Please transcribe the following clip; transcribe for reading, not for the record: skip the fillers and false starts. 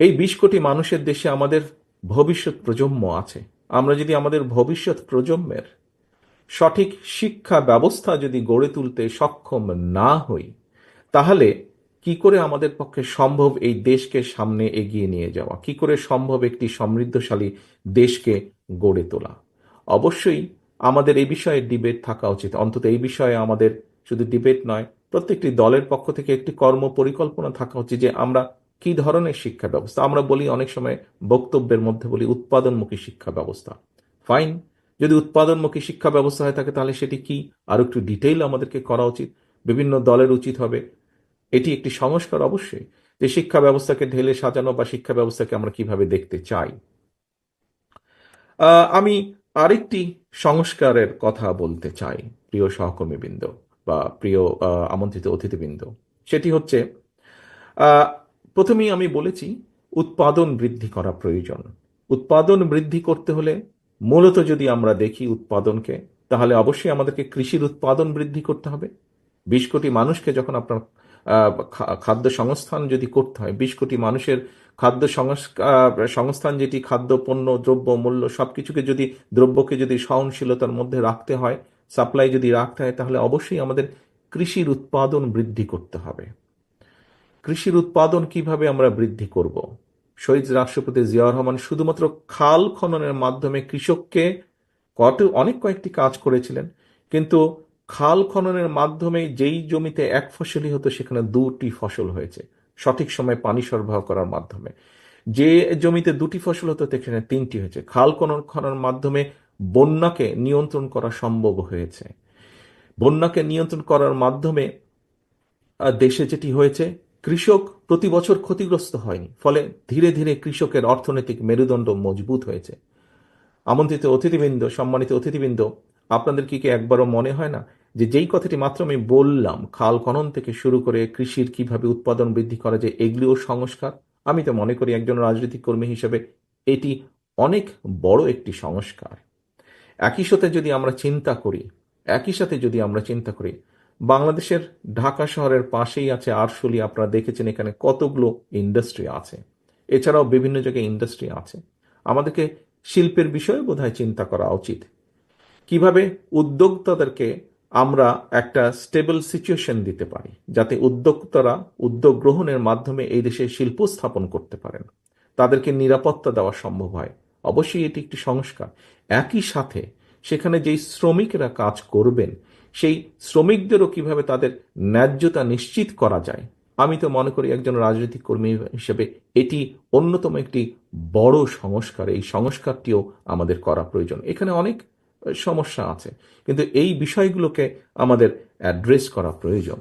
এই ২০ কোটি মানুষের দেশে আমাদের ভবিষ্যৎ প্রজন্ম আছে। আমরা যদি আমাদের ভবিষ্যৎ প্রজন্মের সঠিক শিক্ষা ব্যবস্থা যদি গড়ে তুলতে সক্ষম না হই, তাহলে কি করে আমাদের পক্ষে সম্ভব এই দেশকে সামনে এগিয়ে নিয়ে যাওয়া, কি করে সম্ভব একটি সমৃদ্ধশালী দেশকে গড়ে তোলা? অবশ্যই আমাদের এই বিষয়ে ডিবেট থাকা উচিত। অন্তত এই বিষয়ে আমাদের শুধু ডিবেট নয়, প্রত্যেকটি দলের পক্ষ থেকে একটি কর্ম পরিকল্পনা থাকা উচিত যে আমরা কি ধরনের শিক্ষা ব্যবস্থা। আমরা বলি অনেক সময়, বক্তব্যের মধ্যে বলি উৎপাদনমুখী শিক্ষা ব্যবস্থা। ফাইন, যদি উৎপাদনমুখী শিক্ষা ব্যবস্থা হয়ে থাকে তাহলে সেটি কি, আরো একটু ডিটেইল আমাদেরকে করা উচিত। বিভিন্ন দলের উচিত হবে, এটি একটি সংস্কার অবশ্যই, যে শিক্ষা ব্যবস্থাকে ঢেলে সাজানো বা শিক্ষা ব্যবস্থাকে আমরা কিভাবে দেখতে চাই। আমি আরেকটি সংস্কারের কথা বলতে চাই, প্রিয় সহকর্মীবৃন্দ বা প্রিয় আমন্ত্রিত অতিথিবৃন্দ। সেটি হচ্ছে, আহ, প্রথমেই আমি বলেছি উৎপাদন বৃদ্ধি করা প্রয়োজন। উৎপাদন বৃদ্ধি করতে হলে মূলত যদি আমরা দেখি উৎপাদনকে, তাহলে অবশ্যই আমাদেরকে কৃষির উৎপাদন বৃদ্ধি করতে হবে। ২০ কোটি মানুষকে যখন আপনার খাদ্য সংস্থান যদি করতে হয়, ২০ কোটি মানুষের খাদ্য সংস্থান, যেটি খাদ্য পণ্য দ্রব্য মূল্য সবকিছুকে যদি, দ্রব্যকে যদি সহনশীলতার মধ্যে রাখতে হয়, সাপ্লাই যদি রাখতে হয়, তাহলে অবশ্যই আমাদের কৃষির উৎপাদন বৃদ্ধি করতে হবে। কৃষির উৎপাদন কিভাবে আমরা বৃদ্ধি করব? শহীদ রাষ্ট্রপতি জিয়াউর রহমান শুধুমাত্র খাল খননের মাধ্যমে কৃষককে অনেক কয়েকটি কাজ করেছিলেন, কিন্তু খাল খননের মাধ্যমে যেই জমিতে এক ফসলই হতো সেখানে দুটি ফসল হয়েছে, সঠিক সময়ে পানি সরবরাহ করার মাধ্যমে। যে জমিতে দুটি ফসল হতো সেখানে তিনটি হয়েছে। খাল খননের মাধ্যমে বন্যাকে নিয়ন্ত্রণ করা সম্ভব হয়েছে। বন্যাকে নিয়ন্ত্রণ করার মাধ্যমে দেশে যেটি হয়েছে, কৃষক প্রতি বছর ক্ষতিগ্রস্ত হয়নি, ফলে ধীরে ধীরে কৃষকের অর্থনৈতিক মেরুদণ্ড মজবুত হয়েছে। আমন্ত্রিত অতিথিবৃন্দ, সম্মানিত অতিথিবৃন্দ, আপনাদের কি একবারও মনে হয় না যে যেই কথাটি মাত্র আমি বললাম, খাল খনন থেকে শুরু করে কৃষির কিভাবে উৎপাদন বৃদ্ধি করা যায়, এগুলিও সংস্কার? আমি তো মনে করি একজন রাজনৈতিক কর্মী হিসেবে এটি অনেক বড় একটি সংস্কার। একই সাথে যদি আমরা চিন্তা করি, একই সাথে যদি আমরা চিন্তা করি, বাংলাদেশের ঢাকা শহরের পাশেই আছে আরশোলি। আপনারা দেখেছেন এখানে কতগুলো ইন্ডাস্ট্রি আছে, এছাড়াও বিভিন্ন জায়গায় ইন্ডাস্ট্রি আছে। আমাদেরকে শিল্পের বিষয়ে বোধহয় চিন্তা করা উচিত। কিভাবে উদ্যোক্তাদেরকে আমরা একটা স্টেবল সিচুয়েশন দিতে পারি, যাতে উদ্যোক্তারা উদ্যোগ গ্রহণের মাধ্যমে এই দেশে শিল্প স্থাপন করতে পারেন, তাদেরকে নিরাপত্তা দেওয়া সম্ভব হয়। অবশ্যই এটি একটি সংস্কার। একই সাথে সেখানে যেই শ্রমিকরা কাজ করবেন, সেই শ্রমিকদেরও কিভাবে তাদের ন্যায্যতা নিশ্চিত করা যায়। আমি তো মনে করি একজন রাজনৈতিক কর্মী হিসেবে এটি অন্যতম একটি বড় সংস্কার। এই সংস্কারটিও আমাদের করা প্রয়োজন। এখানে অনেক সমস্যা আছে, কিন্তু এই বিষয়গুলোকে আমাদের অ্যাড্রেস করা প্রয়োজন।